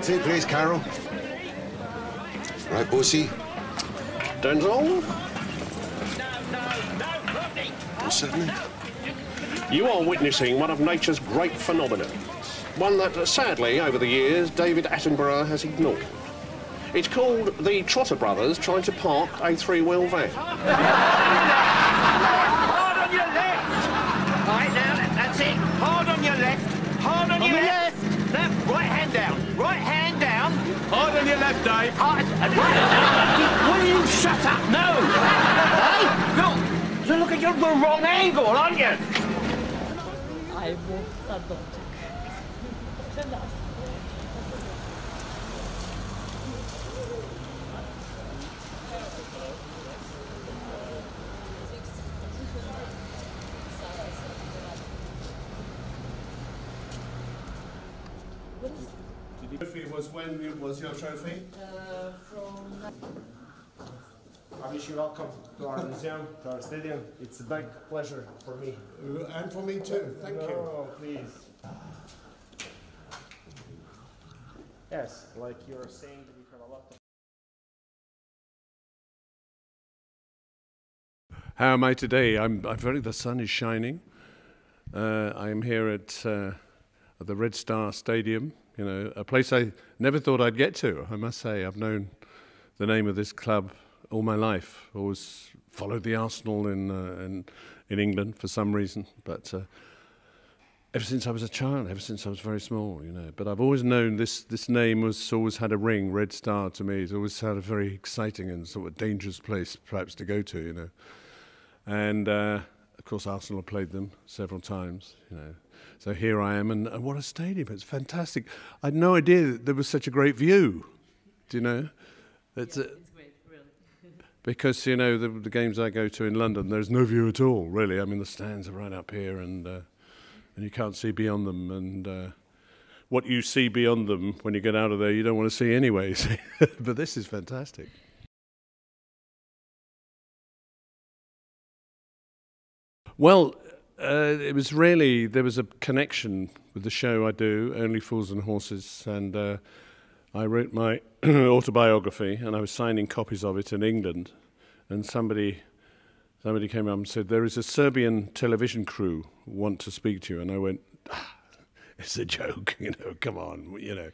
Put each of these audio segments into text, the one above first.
That's it, please, Carol. Right, Bussy. Denzel? What's happening? You are witnessing one of nature's great phenomena. One that, sadly, over the years, David Attenborough has ignored. It's called the Trotter Brothers trying to park a three-wheel van. Hard on your left! Right, now, that's it. Hard on your left. Hard on your left. Now, right hand down. Right hand down. Hard on your left, Dave. Hard. Will you shut up? No. Hey, look at the wrong angle, aren't you? I will start. When was your trophy? I wish you welcome to our museum, to our stadium. It's a big pleasure for me. And for me too, thank you. Oh, please. Yes, like you were saying, we have a lot of... How am I today? The sun is shining. I am here at the Red Star Stadium. You know, a place I never thought I'd get to, I must say. I've known the name of this club all my life. Always followed the Arsenal in England for some reason. But ever since I was a child, ever since I was very small, you know. But I've always known this name was always had a ring. Red Star to me, it's always had a very exciting and sort of dangerous place perhaps to go to, you know. And of course Arsenal have played them several times, you know. So here I am, and what a stadium, it's fantastic. I had no idea that there was such a great view, do you know? It's great, really. Because, you know, the games I go to in London, there's no view at all, really. I mean, the stands are right up here, and you can't see beyond them, and what you see beyond them when you get out of there, you don't want to see anyway. But this is fantastic. Well, it was really, there was a connection with the show I do, Only Fools and Horses, and I wrote my autobiography, and I was signing copies of it in England, and somebody came up and said, there is a Serbian television crew who want to speak to you, and I went, it's a joke, you know, come on, you know.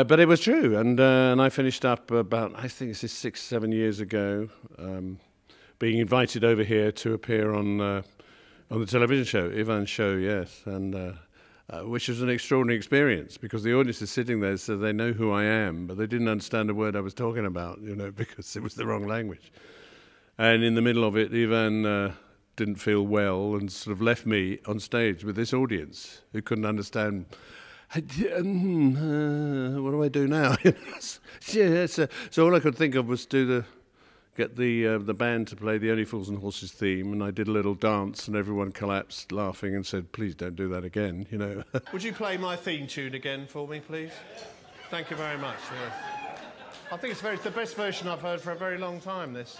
But it was true, and I finished up about, I think it's 6-7 years ago, being invited over here to appear on the television show, Ivan's show, yes, and which was an extraordinary experience because the audience is sitting there, so they know who I am, but they didn't understand a word I was talking about, you know, because it was the wrong language. And in the middle of it, Ivan didn't feel well and sort of left me on stage with this audience who couldn't understand. What do I do now? So all I could think of was get the band to play the Only Fools and Horses theme, and I did a little dance, and everyone collapsed laughing and said, "Please don't do that again," you know. Would you play my theme tune again for me, please? Thank you very much. Yes. I think it's the best version I've heard for a very long time. This.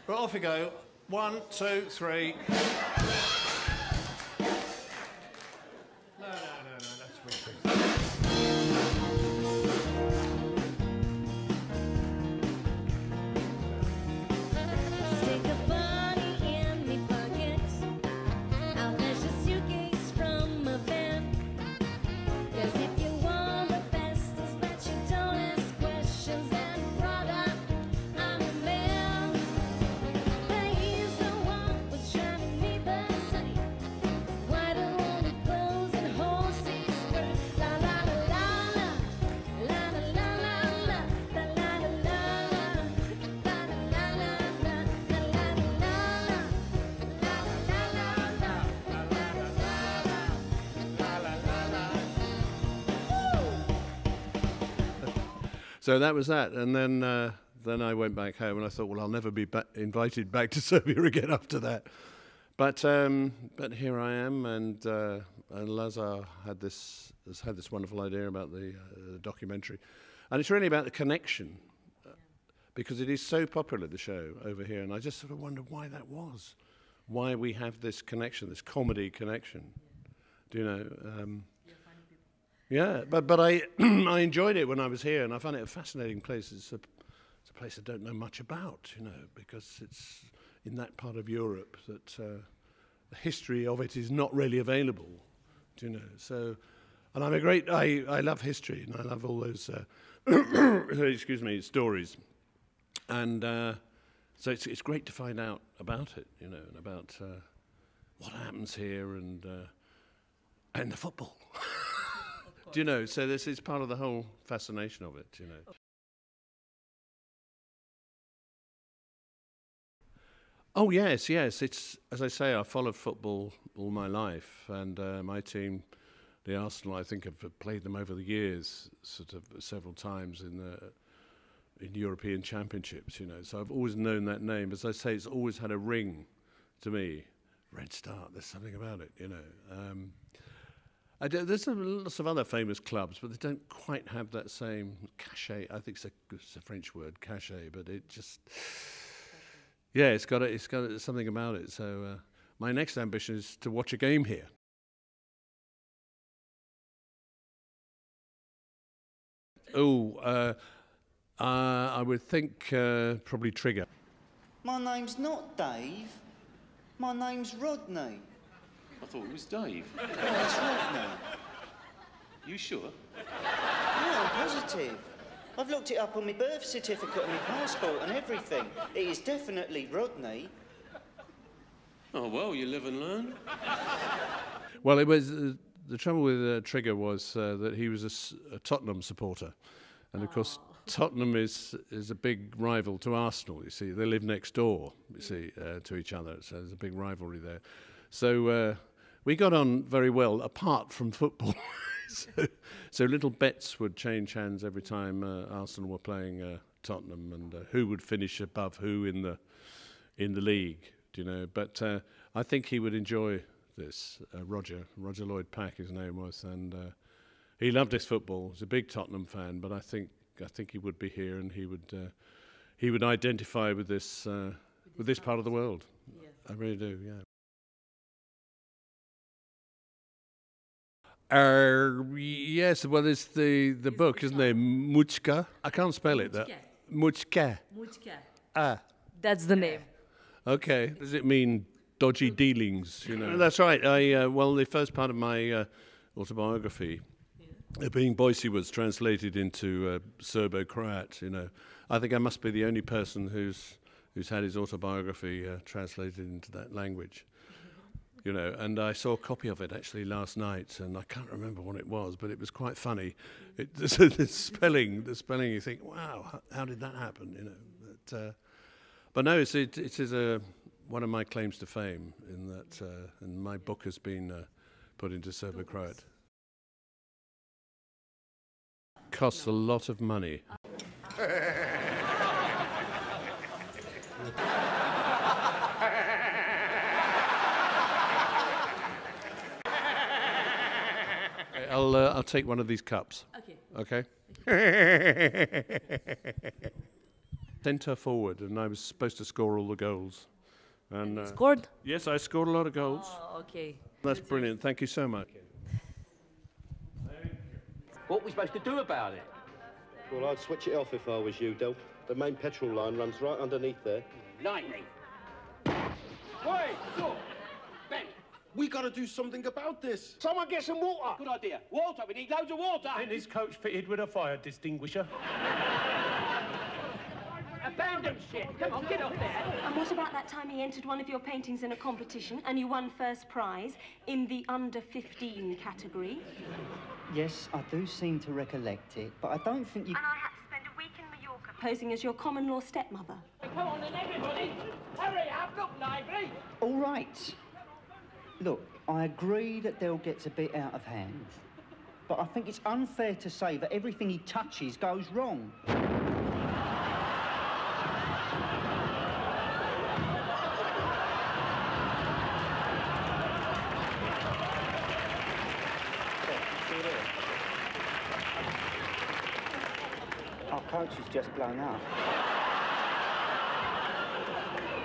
Well, off we go. 1, 2, 3. No, that's weak. So that was that, and then I went back home, and I thought, well, I'll never be invited back to Serbia again after that. But here I am, and Lazar had this wonderful idea about the documentary, and it's really about the connection, because it is so popular, the show over here, and I just sort of wondered why that was, why we have this connection, this comedy connection. Do you know? Yeah, but I I enjoyed it when I was here, and I found it a fascinating place. It's a place I don't know much about, you know, because it's in that part of Europe that the history of it is not really available, you know. So, and I love history, and I love all those excuse me, stories, and so it's great to find out about it, you know, and about what happens here and the football. Do you know? So this is part of the whole fascination of it, you know. Oh yes, yes. It's, as I say, I followed football all my life, and my team, the Arsenal, I think I've played them over the years, sort of several times in European championships, you know. So I've always known that name. As I say, it's always had a ring to me. Red Star. There's something about it, you know. There's lots of other famous clubs, but they don't quite have that same cachet. I think it's a French word, cachet, but it just, yeah, it's got something about it. So my next ambition is to watch a game here. Oh, I would think probably Trigger. My name's not Dave. My name's Rodney. I thought it was Dave. Oh, it's Rodney. You sure? Yeah, I'm positive. I've looked it up on my birth certificate and my passport and everything. It is definitely Rodney. Oh, well, you live and learn. Well, it was the trouble with Trigger was that he was a Tottenham supporter, and of course Tottenham is a big rival to Arsenal. You see, they live next door. You see, to each other, so there's a big rivalry there. So we got on very well, apart from football. so little bets would change hands every time Arsenal were playing Tottenham, and who would finish above who in the league. Do you know? But I think he would enjoy this. Roger Lloyd Pack, his name was, and he loved his football. He's a big Tottenham fan, but I think he would be here, and he would identify with this part of the world. Yes. I really do. Yeah. Yes, well, it's the book, isn't it? Muchka. I can't spell it. Muchka. Ah. That's the name. Okay. Does it mean dodgy dealings? You know. That's right. Well, the first part of my autobiography, being Boise, was translated into Serbo-Croat. You know, I think I must be the only person who's had his autobiography translated into that language. You know, and I saw a copy of it actually last night, and I can't remember what it was, but it was quite funny. The spelling, you think, wow, how did that happen? You know, but no, it is one of my claims to fame in that, and my book has been put into Serbo-Croat. Costs a lot of money. I'll take one of these cups. Okay. Centre forward, and I was supposed to score all the goals. And Scored? Yes, I scored a lot of goals. Oh, okay. That's brilliant. Thank you so much. What are we supposed to do about it? Well, I'd switch it off if I was you, Del. The main petrol line runs right underneath there. Lightning. Wait, stop. Ben. We got to do something about this. Someone get some water. Good idea. Water. We need loads of water. And his coach fitted with a fire distinguisher. Abandon shit. Come on, get off there. And what about that time he entered one of your paintings in a competition and you won first prize in the under-15 category? Yes, I do seem to recollect it, but I don't think you... And I had to spend a week in Mallorca posing as your common-law stepmother. Come on then, everybody. Hurry up, look lively. All right. Look, I agree that Del gets a bit out of hand, but I think it's unfair to say that everything he touches goes wrong. Our coach has just blown up.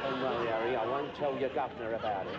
Don't worry, Harry, I won't tell your governor about it.